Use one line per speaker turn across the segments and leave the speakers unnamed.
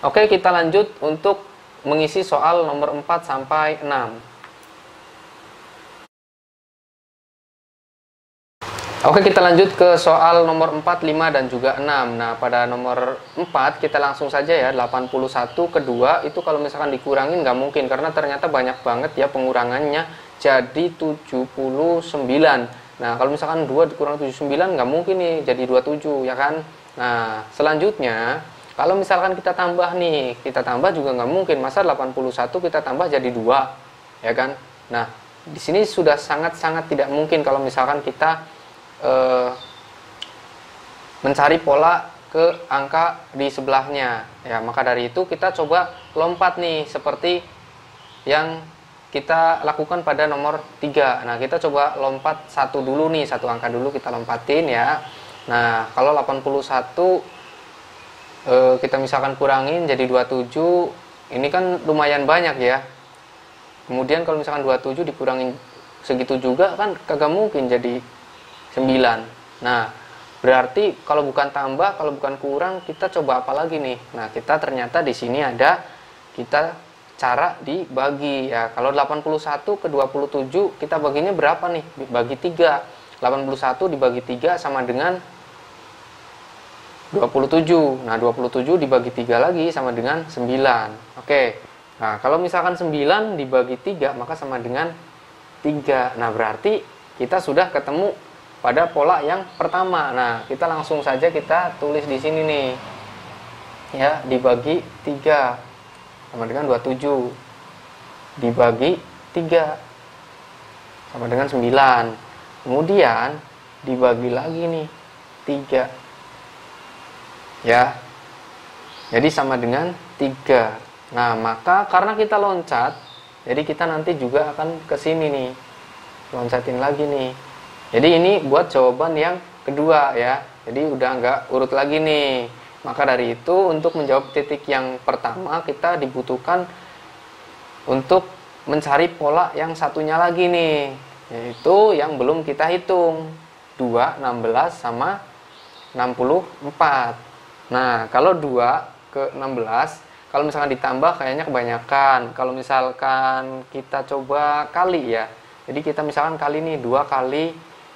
Oke, kita lanjut untuk mengisi soal nomor 4 sampai 6. Oke, kita lanjut ke soal nomor 4, 5, dan juga 6. Nah, pada nomor 4 kita langsung saja ya, 81 ke 2 itu kalau misalkan dikurangin nggak mungkin, karena ternyata banyak banget ya pengurangannya, jadi 79. Nah, kalau misalkan 2 dikurang 79 nggak mungkin nih jadi 27 ya kan. Nah, selanjutnya kalau misalkan kita tambah nih, kita tambah juga nggak mungkin, masa 81 kita tambah jadi 2 ya kan. Nah, di sini sudah sangat-sangat tidak mungkin kalau misalkan kita mencari pola ke angka di sebelahnya ya. Maka dari itu kita coba lompat nih seperti yang kita lakukan pada nomor 3. Nah, kita coba lompat satu dulu nih, satu angka dulu kita lompatin ya. Nah, kalau 81 kita misalkan kurangin jadi 27, ini kan lumayan banyak ya. Kemudian kalau misalkan 27 dikurangin segitu juga kan kagak mungkin jadi 9. Nah, berarti kalau bukan tambah, kalau bukan kurang, kita coba apa lagi nih? Nah, kita ternyata di sini ada kita cara dibagi ya. Kalau 81 ke 27 kita baginya berapa nih? Bagi 3. 81 dibagi 3 sama dengan 27. Nah, 27 dibagi 3 lagi sama dengan 9. Oke. Nah, kalau misalkan 9 dibagi 3 maka sama dengan 3. Nah, berarti kita sudah ketemu pada pola yang pertama. Nah, kita langsung saja kita tulis di sini nih. Ya, dibagi 3 sama dengan 27. Dibagi 3 sama dengan 9. Kemudian dibagi lagi nih 3. Ya. Jadi sama dengan 3. Nah, maka karena kita loncat, jadi kita nanti juga akan ke sini nih. Loncatin lagi nih. Jadi ini buat jawaban yang kedua ya. Jadi udah nggak urut lagi nih. Maka dari itu untuk menjawab titik yang pertama kita dibutuhkan untuk mencari pola yang satunya lagi nih. Yaitu yang belum kita hitung. 2, 16 sama 64. Nah, kalau 2 ke 16, kalau misalkan ditambah kayaknya kebanyakan. Kalau misalkan kita coba kali ya. Jadi kita misalkan kali nih 2 kali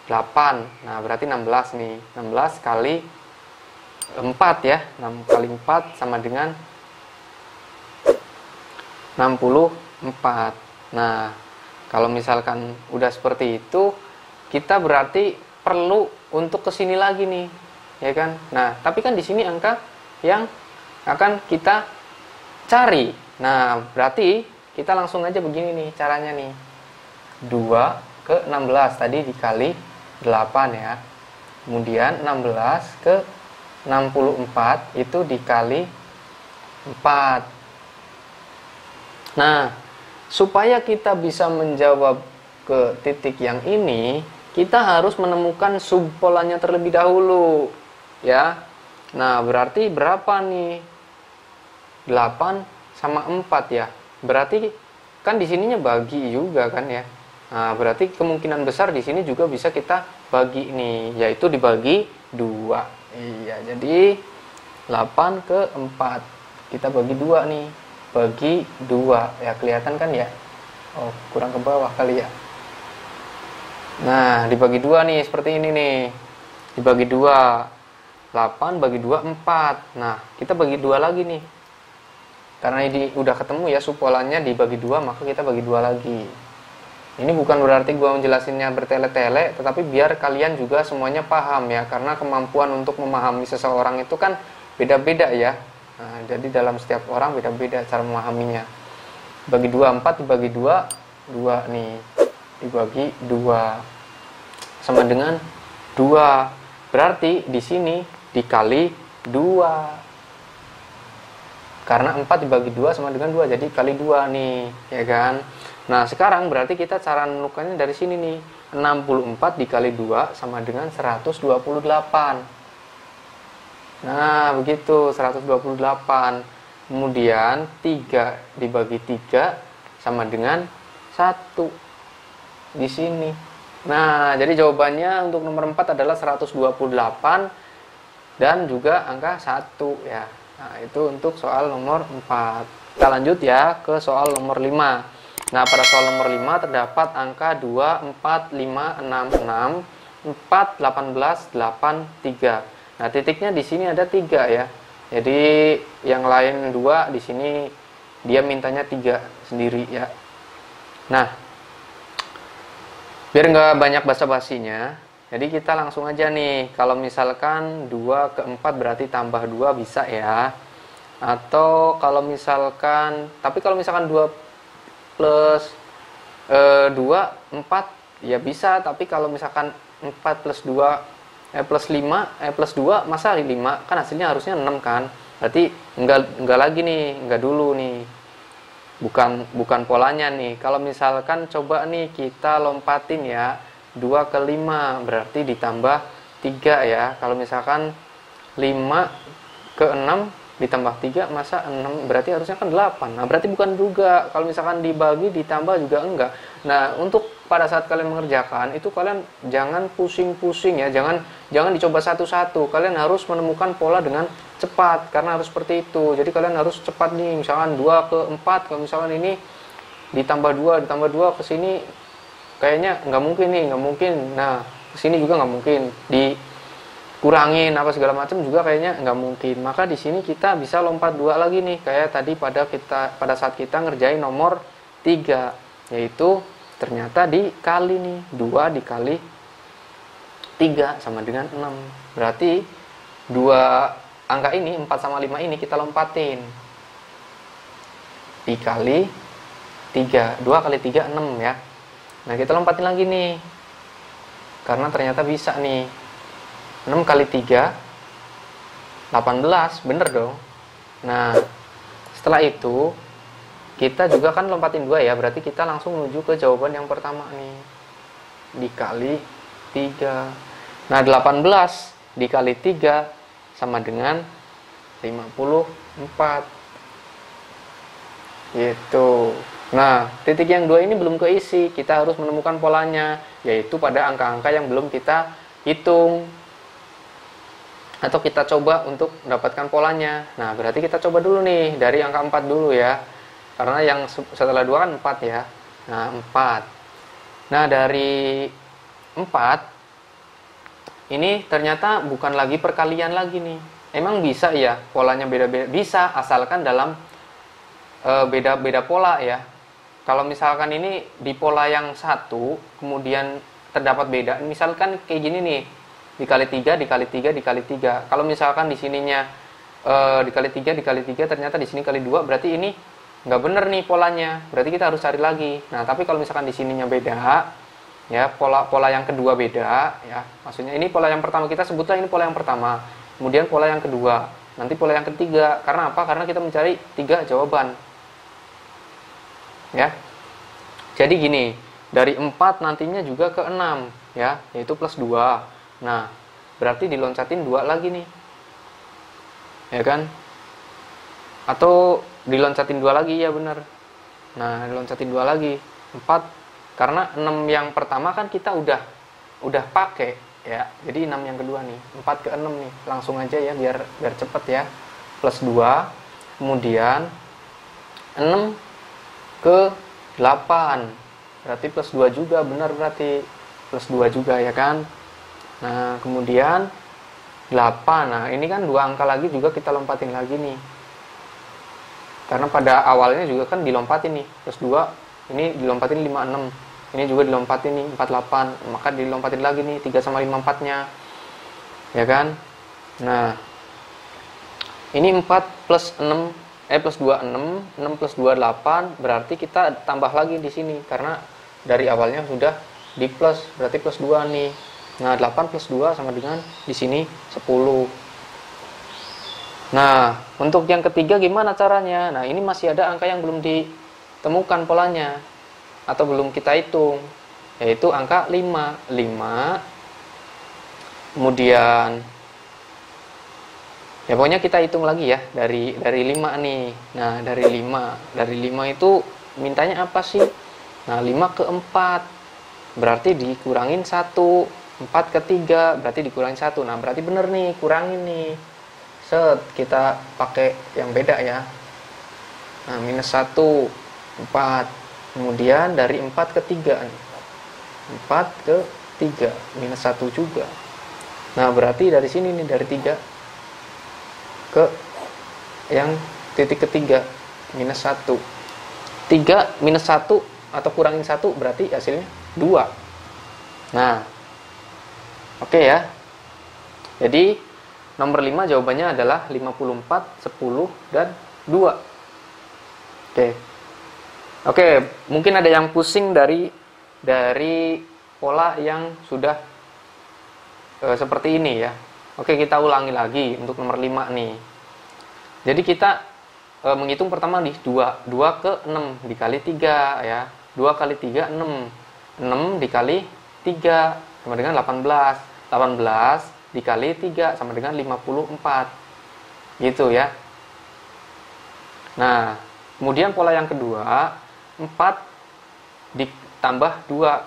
8. Nah, berarti 16 nih. 16 kali 4 ya. 6 kali 4 sama dengan 64. Nah, kalau misalkan udah seperti itu, kita berarti perlu untuk kesini lagi nih. Ya kan? Nah, tapi kan di sini angka yang akan kita cari. Nah, berarti kita langsung aja begini nih caranya nih. 2 ke 16 tadi dikali 8 ya. Kemudian 16 ke 64 itu dikali 4. Nah, supaya kita bisa menjawab ke titik yang ini, kita harus menemukan subpolanya terlebih dahulu ya. Nah, berarti berapa nih? 8 sama 4 ya. Berarti kan di sininya bagi juga kan ya. Nah, berarti kemungkinan besar di sini juga bisa kita bagi nih, yaitu dibagi 2. Iya, jadi 8 ke 4. Kita bagi 2 nih. Bagi 2. Ya, kelihatan kan ya? Oh, kurang ke bawah kali ya. Nah, dibagi 2 nih, seperti ini nih. Dibagi 2. 8 bagi 2, 4. Nah, kita bagi 2 lagi nih. Karena ini udah ketemu ya subpolanya dibagi 2, maka kita bagi 2 lagi. Ini bukan berarti gue menjelasinnya bertele-tele, tetapi biar kalian juga semuanya paham ya, karena kemampuan untuk memahami seseorang itu kan beda-beda ya. Nah, jadi dalam setiap orang beda-beda cara memahaminya. Bagi 2, 4 dibagi 2, 2 nih. Dibagi 2 sama dengan 2. Berarti di sini dikali 2. Karena 4 dibagi 2 sama dengan 2, jadi kali 2 nih, ya kan? Nah, sekarang berarti kita cara menemukannya dari sini nih. 64 dikali 2 sama dengan 128. Nah, begitu, 128. Kemudian 3 dibagi 3 sama dengan 1 di sini. Nah, jadi jawabannya untuk nomor 4 adalah 128 dan juga angka 1 ya. Nah, itu untuk soal nomor 4. Kita lanjut ya ke soal nomor 5. Nah, pada soal nomor 5 terdapat angka 2, 4, 5, 6, 6, 4, 18, 8, 3. Nah, titiknya di sini ada 3 ya. Jadi yang lain 2, di sini dia mintanya 3 sendiri ya. Nah, biar nggak banyak basa-basinya, jadi kita langsung aja nih. Kalau misalkan 2 ke 4 berarti tambah 2 bisa ya. Atau kalau misalkan, tapi kalau misalkan 2 plus 2, 4 ya bisa. Tapi kalau misalkan 4 plus 2 plus 5 plus 2 masa 5, kan hasilnya harusnya 6 kan. Berarti enggak lagi nih, enggak dulu nih. Bukan polanya nih. Kalau misalkan coba nih kita lompatin ya, 2 ke 5 berarti ditambah 3 ya. Kalau misalkan 5 ke 6 ditambah 3 masa 6, berarti harusnya kan 8. Nah, berarti bukan juga. Kalau misalkan dibagi ditambah juga enggak. Nah, untuk pada saat kalian mengerjakan itu kalian jangan pusing-pusing ya, jangan dicoba satu-satu. Kalian harus menemukan pola dengan cepat, karena harus seperti itu. Jadi kalian harus cepat nih, misalkan 2 ke 4, kalau misalkan ini ditambah 2 ke sini kayaknya nggak mungkin nih, nggak mungkin. Nah, ke sini juga nggak mungkin. Dikurangin apa segala macam juga kayaknya nggak mungkin. Maka di sini kita bisa lompat 2 lagi nih, kayak tadi pada saat kita ngerjain nomor 3, yaitu ternyata dikali nih, 2 dikali 3 sama dengan 6. Berarti 2 angka ini, 4 sama 5 ini kita lompatin. Dikali 3. 2 kali 3, 6 ya. Nah, kita lompatin lagi nih. Karena ternyata bisa nih. 6 kali 3, 18. Bener dong. Nah, setelah itu, kita juga kan lompatin 2 ya. Berarti kita langsung menuju ke jawaban yang pertama nih. Dikali 3. Nah, 18 dikali 3 sama dengan 54 gitu. Nah, titik yang 2 ini belum keisi. Kita harus menemukan polanya, yaitu pada angka-angka yang belum kita hitung atau kita coba untuk mendapatkan polanya. Nah, berarti kita coba dulu nih dari angka 4 dulu ya, karena yang setelah 2 kan 4 ya. Nah, 4. Nah, dari 4 ini ternyata bukan lagi perkalian lagi nih. Emang bisa ya polanya beda-beda? Bisa, asalkan dalam beda-beda pola ya. Kalau misalkan ini di pola yang satu kemudian terdapat beda, misalkan kayak gini nih, dikali 3 dikali 3 dikali 3. Kalau misalkan di sininya dikali 3 dikali 3, ternyata di sini kali 2, berarti ini nggak bener nih polanya. Berarti kita harus cari lagi. Nah, tapi kalau misalkan di sininya beda ya, pola yang kedua beda ya, maksudnya ini pola yang pertama, kita sebutlah ini pola yang pertama, kemudian pola yang kedua, nanti pola yang ketiga. Karena apa? Karena kita mencari 3 jawaban ya. Jadi gini, dari 4 nantinya juga ke 6 ya, yaitu plus 2. Nah, berarti diloncatin 2 lagi nih ya kan, atau diloncatin 2 lagi ya, bener. Nah, diloncatin 2 lagi, 4. Karena 6 yang pertama kan kita udah pakai ya. Jadi 6 yang kedua nih, 4 ke 6 nih. Langsung aja ya biar cepet ya. Plus 2, kemudian 6 ke 8. Berarti plus 2 juga, benar berarti. Plus 2 juga ya kan. Nah, kemudian 8. Nah, ini kan 2 angka lagi juga kita lompatin lagi nih. Karena pada awalnya juga kan dilompatin nih, plus 2, ini dilompatin 56. Ini juga dilompatin nih 48, maka dilompatin lagi nih 3 sama 5 4-nya. Ya kan? Nah, ini 4 plus 6 plus 2 6 plus 2 8, berarti kita tambah lagi di sini karena dari awalnya sudah di plus, berarti plus 2 nih. Nah, 8 plus 2 sama dengan di sini 10. Nah, untuk yang ketiga gimana caranya? Nah, ini masih ada angka yang belum ditemukan polanya atau belum kita hitung, yaitu angka 5. Kemudian ya pokoknya kita hitung lagi ya dari 5 nih. Nah, dari 5 itu mintanya apa sih? Nah, 5 ke 4 berarti dikurangin 1. 4 ke 3 berarti dikurangin 1. Nah, berarti bener nih, kurangin nih set kita pakai yang beda ya. Nah, minus 1, 4. Kemudian dari 4 ke 3 nih. 4 ke 3, minus 1 juga. Nah, berarti dari sini nih, dari 3 ke yang titik ketiga, minus 1. 3 minus 1 atau kurangin 1 berarti hasilnya 2. Nah, oke ya. Jadi nomor 5 jawabannya adalah 54, 10, dan 2. Oke, mungkin ada yang pusing dari pola yang sudah seperti ini ya. Oke, kita ulangi lagi untuk nomor 5 nih. Jadi kita menghitung pertama di 2 ke 6 dikali 3 ya. 2 kali 3 6. 6 dikali 3 sama dengan 18. 18 dikali 3 sama dengan 54. Gitu ya. Nah, kemudian pola yang kedua, 4 ditambah 2.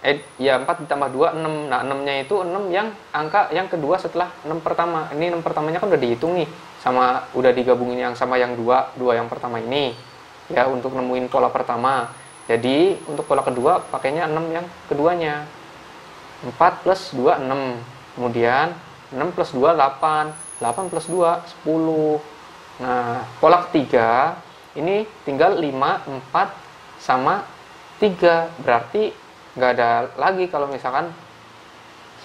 4 ditambah 2, 6. Nah, 6-nya itu 6 yang angka yang kedua setelah 6 pertama. Ini 6 pertamanya kan udah dihitung nih. Sama udah digabungin yang sama yang 2 yang pertama ini. Ya, untuk nemuin pola pertama. Jadi, untuk pola kedua pakainya 6 yang keduanya. 4 plus 2, 6. Kemudian, 6 plus 2, 8. 8 plus 2, 10. Nah, pola ketiga, ini tinggal 5, 4, sama 3. Berarti nggak ada lagi kalau misalkan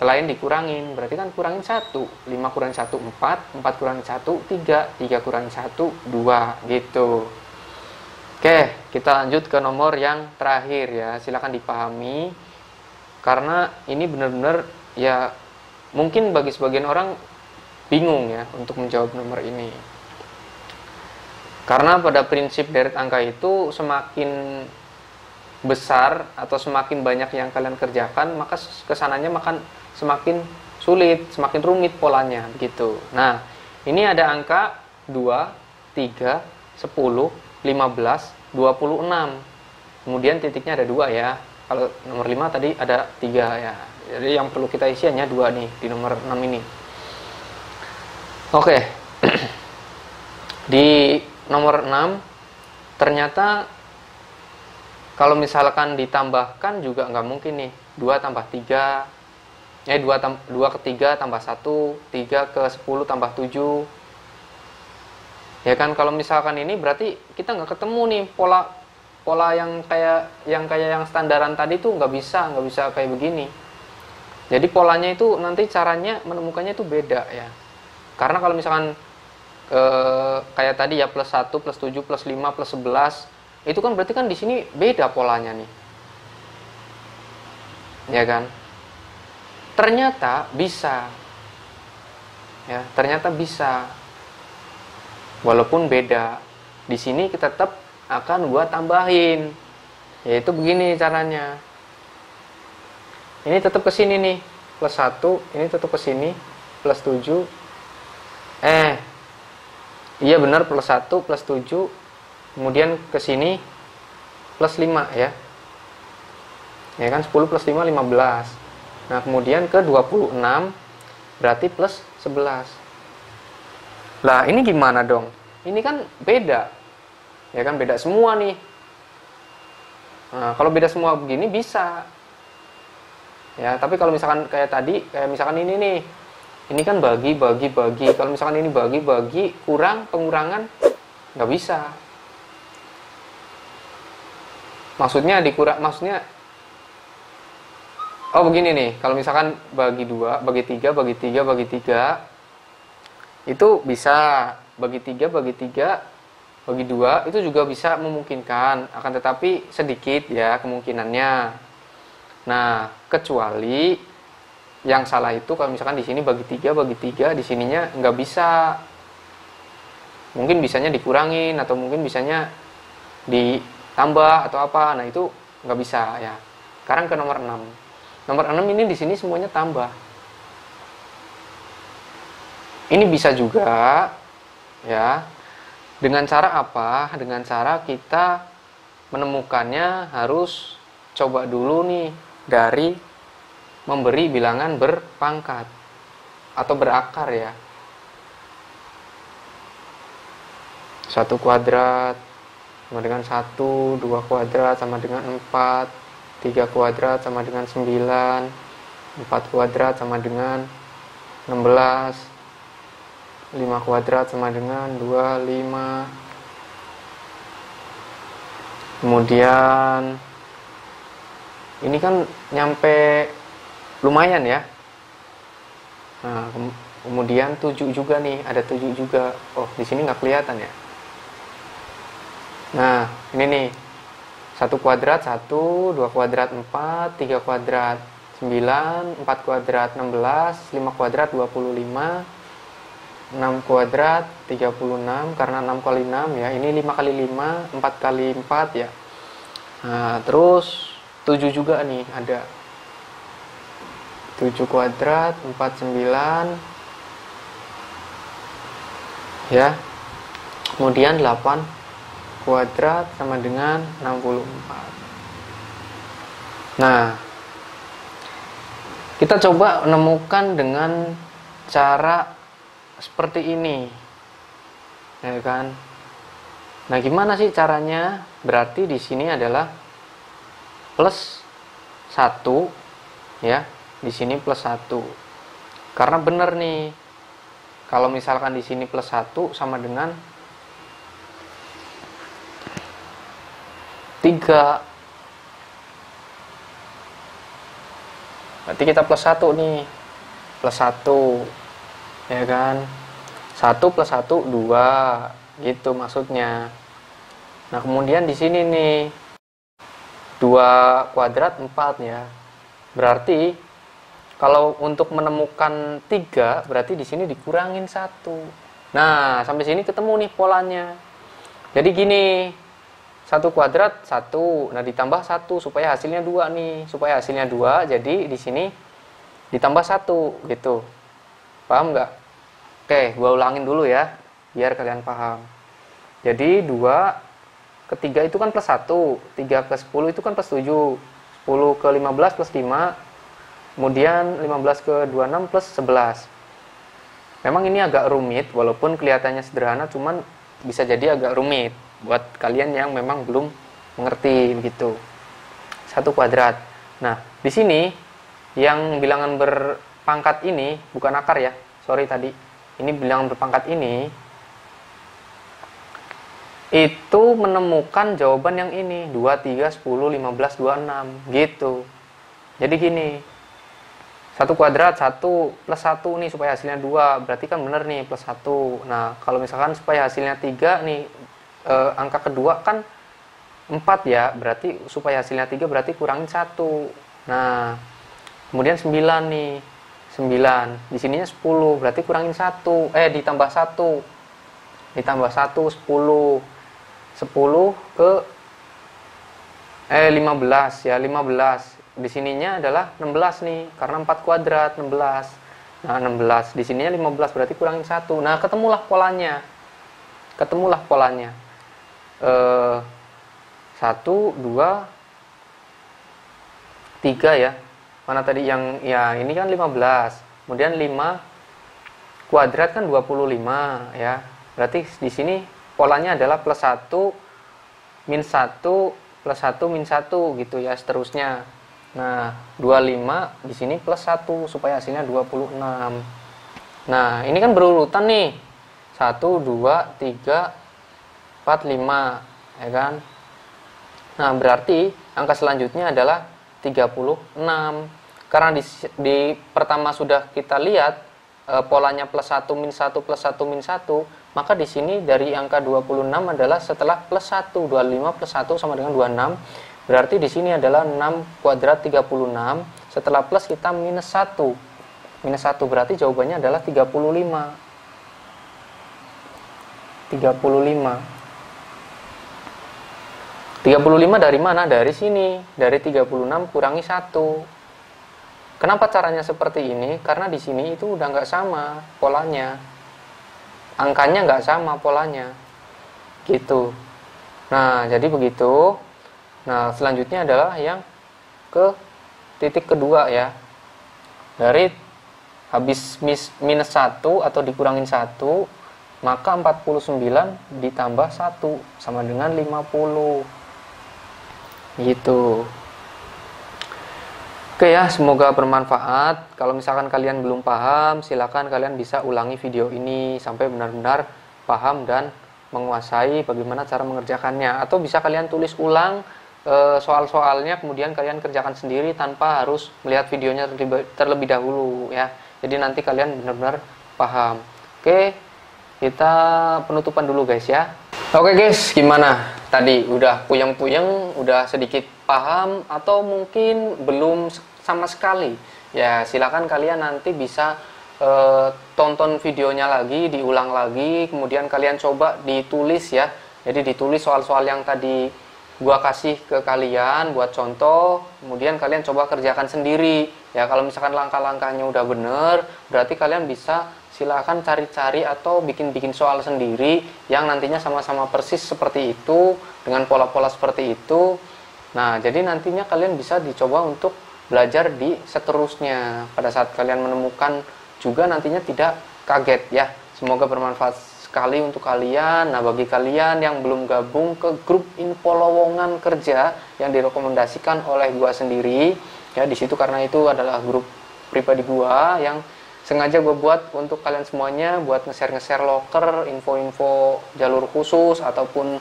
selain dikurangin. Berarti kan kurangin 1. 5 kurangin 1, 4. 4 kurangin 1, 3. 3 kurangin 1, 2. Gitu. Oke, kita lanjut ke nomor yang terakhir ya. Silakan dipahami. Karena ini benar-benar ya mungkin bagi sebagian orang bingung ya untuk menjawab nomor ini. Karena pada prinsip deret angka itu semakin besar atau semakin banyak yang kalian kerjakan, maka kesananya makan semakin sulit, semakin rumit polanya begitu. Nah, ini ada angka 2, 3, 10, 15, 26. Kemudian titiknya ada 2 ya. Kalau nomor 5 tadi ada 3 ya. Jadi yang perlu kita isi hanya 2 nih di nomor 6 ini. Oke. Di nomor 6 ternyata kalau misalkan ditambahkan juga nggak mungkin nih. 2 tambah 3, 2 ke 3 tambah 1, 3 ke 10 tambah 7. Ya kan, kalau misalkan ini berarti kita nggak ketemu nih pola yang kayak standaran tadi tuh nggak bisa kayak begini. Jadi polanya itu nanti caranya menemukannya itu beda ya. Karena kalau misalkan kayak tadi ya plus 1, plus 7, plus 5, plus 11, itu kan berarti kan di sini beda polanya nih. Ya kan? Ternyata bisa. Ya, ternyata bisa. Walaupun beda. Di sini kita tetap akan gua tambahin. Yaitu begini caranya. Ini tetap ke sini nih, plus 1, ini tetap ke sini, plus 7. Iya benar, plus 1, plus 7. Kemudian ke sini plus 5 ya. Ya kan, 10 plus 5, 15. Nah, kemudian ke 26 berarti plus 11. Lah, ini gimana dong? Ini kan beda. Ya kan, beda semua nih. Nah, kalau beda semua begini bisa. Ya, tapi kalau misalkan kayak tadi, kayak misalkan ini nih. Ini kan bagi. Kalau misalkan ini bagi, kurang, pengurangan, nggak bisa. Maksudnya oh begini nih, kalau misalkan bagi 2, bagi 3, itu bisa. Bagi 3, bagi 2 itu juga bisa memungkinkan, akan tetapi sedikit ya kemungkinannya. Nah, kecuali yang salah itu kalau misalkan di sini bagi 3, di sininya nggak bisa. Mungkin bisanya dikurangin atau mungkin bisanya ditambah atau apa. Nah, itu nggak bisa ya. Sekarang ke nomor 6. Nomor 6 ini di sini semuanya tambah. Ini bisa juga ya. Dengan cara apa? Dengan cara kita menemukannya harus coba dulu nih dari memberi bilangan berpangkat atau berakar ya. 1 kuadrat sama dengan 1, 2 kuadrat sama dengan 4, 3 kuadrat sama dengan 9, 4 kuadrat sama dengan 16, 5 kuadrat sama dengan 25. Kemudian ini kan nyampe lumayan ya. Nah, kemudian 7 juga nih, ada 7 juga. Oh, di sini nggak kelihatan ya. Nah, ini nih. 1 kuadrat 1, 2 kuadrat 4, 3 kuadrat 9, 4 kuadrat 16, 5 kuadrat 25, 6 kuadrat 36, karena 6 kali 6 ya. Ini 5 kali 5, 4 kali 4 ya. Nah, terus 7 juga nih ada. 7 kuadrat 49 ya. Kemudian 8 kuadrat sama dengan 64. Nah, kita coba menemukan dengan cara seperti ini, ya kan? Nah, gimana sih caranya? Berarti di sini adalah plus 1, ya. Di sini plus 1. Karena benar nih, kalau misalkan di sini plus 1 sama dengan 3. Berarti kita plus 1 nih. Plus 1. Ya kan? 1 plus 1, 2. Gitu maksudnya. Nah, kemudian di sini nih 2 kuadrat 4 ya. Berarti kalau untuk menemukan 3, berarti di sini dikurangin 1. Nah, sampai sini ketemu nih polanya. Jadi gini, 1 kuadrat 1, nah ditambah 1 supaya hasilnya 2 nih. Supaya hasilnya 2, jadi di sini ditambah 1 gitu. Paham nggak? Oke, gua ulangin dulu ya, biar kalian paham. Jadi 2 ke 3 itu kan plus 1, 3 ke 10 itu kan plus 7, 10 ke 15 plus 5, kemudian 15 ke 26 plus 11. Memang ini agak rumit, walaupun kelihatannya sederhana, cuman bisa jadi agak rumit buat kalian yang memang belum mengerti begitu. 1 kuadrat. Nah, di sini yang bilangan berpangkat ini bukan akar ya. Sorry tadi. Ini bilangan berpangkat ini itu menemukan jawaban yang ini, 2, 3, 10, 15, 26 gitu. Jadi gini, 1 kuadrat 1 plus 1 nih supaya hasilnya 2, berarti kan bener nih plus 1. Nah, kalau misalkan supaya hasilnya 3 nih, angka kedua kan 4 ya, berarti supaya hasilnya 3 berarti kurangin 1. Nah, kemudian 9 nih, 9 di sininya 10, berarti kurangin 1, ditambah 1, ditambah 1, 10 ke 15 ya, 15 di sininya adalah 16 nih, karena 4 kuadrat 16. Nah, 16 di sininya 15, berarti kurangin 1. Nah, ketemulah polanya. 1, 2, 3 ya. Mana tadi yang ya, ini kan 15. Kemudian 5 kuadrat kan 25 ya. Berarti di sini polanya adalah plus 1 min 1 plus 1 min 1 gitu ya, seterusnya. Nah, 25 di sini plus 1 supaya hasilnya 26. Nah, ini kan berurutan nih. 1, 2, 3, 4, 5 ya kan. Nah, berarti angka selanjutnya adalah 36. Karena di pertama sudah kita lihat polanya plus 1 min 1 plus 1 min 1, maka di sini dari angka 26 adalah setelah plus 1, 25 plus 1 sama dengan 26. Berarti di sini adalah 6 kuadrat 36. Setelah plus kita minus 1. Minus 1 berarti jawabannya adalah 35. 35 dari mana? Dari sini. Dari 36 kurangi 1. Kenapa caranya seperti ini? Karena di sini itu udah nggak sama polanya. Angkanya nggak sama polanya. Gitu. Nah, jadi begitu. Nah, selanjutnya adalah yang ke titik kedua ya. Dari habis minus 1 atau dikurangin 1, maka 49 ditambah 1 sama dengan 50. Gitu. Oke ya, semoga bermanfaat. Kalau misalkan kalian belum paham, silakan kalian bisa ulangi video ini sampai benar-benar paham dan menguasai bagaimana cara mengerjakannya. Atau bisa kalian tulis ulang soal-soalnya, kemudian kalian kerjakan sendiri tanpa harus melihat videonya terlebih dahulu ya. Jadi nanti kalian benar-benar paham. Oke, kita penutupan dulu guys ya. Oke guys, gimana? Tadi udah puyeng-puyeng, udah sedikit paham atau mungkin belum sama sekali? Ya silakan kalian nanti bisa tonton videonya lagi, diulang lagi, kemudian kalian coba ditulis ya. Jadi ditulis soal-soal yang tadi gua kasih ke kalian buat contoh, kemudian kalian coba kerjakan sendiri. Ya kalau misalkan langkah-langkahnya udah bener, berarti kalian bisa silahkan cari-cari atau bikin-bikin soal sendiri yang nantinya sama-sama persis seperti itu, dengan pola-pola seperti itu. Nah, jadi nantinya kalian bisa dicoba untuk belajar di seterusnya. Pada saat kalian menemukan juga nantinya tidak kaget ya. Semoga bermanfaat sekali untuk kalian. Nah, bagi kalian yang belum gabung ke grup info lowongan kerja yang direkomendasikan oleh gua sendiri, ya di situ karena itu adalah grup pribadi gua yang sengaja gue buat untuk kalian semuanya, buat nge-share loker, info-info jalur khusus ataupun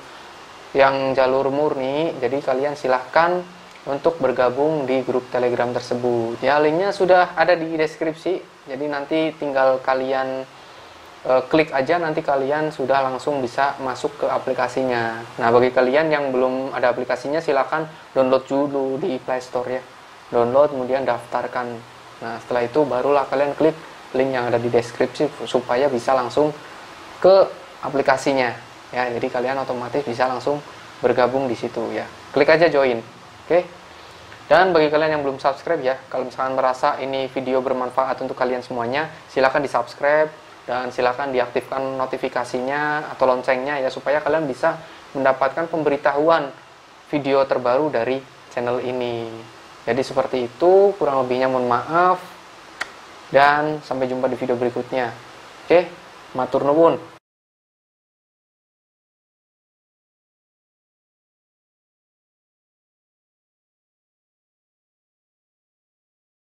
yang jalur murni. Jadi kalian silahkan untuk bergabung di grup Telegram tersebut. Ya linknya sudah ada di deskripsi. Jadi nanti tinggal kalian klik aja, nanti kalian sudah langsung bisa masuk ke aplikasinya. Nah bagi kalian yang belum ada aplikasinya, silahkan download dulu di Play Store ya. Download kemudian daftarkan. Nah setelah itu barulah kalian klik link yang ada di deskripsi supaya bisa langsung ke aplikasinya ya. Jadi kalian otomatis bisa langsung bergabung di situ ya. Klik aja join. Oke. Dan bagi kalian yang belum subscribe ya, kalau misalkan merasa ini video bermanfaat untuk kalian semuanya, silahkan di subscribe dan silahkan diaktifkan notifikasinya atau loncengnya ya, supaya kalian bisa mendapatkan pemberitahuan video terbaru dari channel ini. Jadi seperti itu, kurang lebihnya mohon maaf. Dan sampai jumpa di video berikutnya. Oke, matur nuwun.